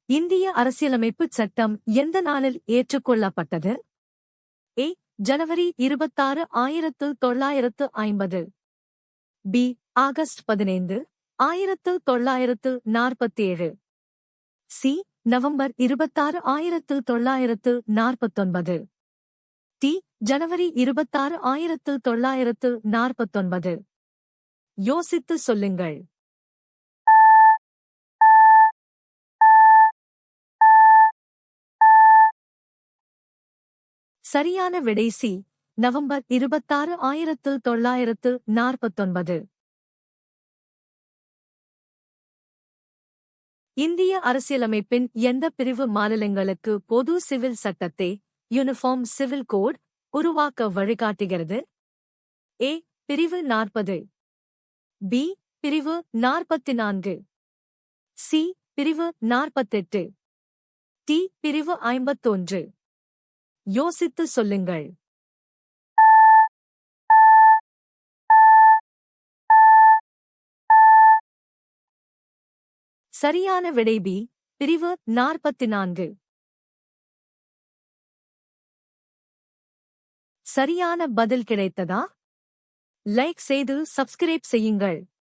இந்திய அரசியலமைப்புச் சட்டம் எந்த நாளில் ஏற்றுக்கொள்ளப்பட்டது? ஏ. ஜனவரி 26, 1950. பி. ஆகஸ்ட் 15, 1947. சி. நவம்பர் 26, 1949. டி. ஜனவரி 26, 1949. யோசித்து சொல்லுங்கள். சரியான விடை சி. நவம்பர் 26, 1949. இந்திய அரசியலமைப்பின் எந்த பிரிவு மாநிலங்களுக்கு பொது சிவில் சட்டத்தை யூனிஃபார்ம் சிவில் கோட் உருவாக்க வழிகாட்டுகிறது? ஏ. பிரிவு 40. பி. பிரிவு 44. சி. பிரிவு 48. டி. பிரிவு 51. யோசித்து சொல்லுங்கள். சரியான விடை பி. பிரிவு 44. சரியான பதில் கிடைத்ததா? லைக் செய்து சப்ஸ்கிரைப் செய்யுங்கள்.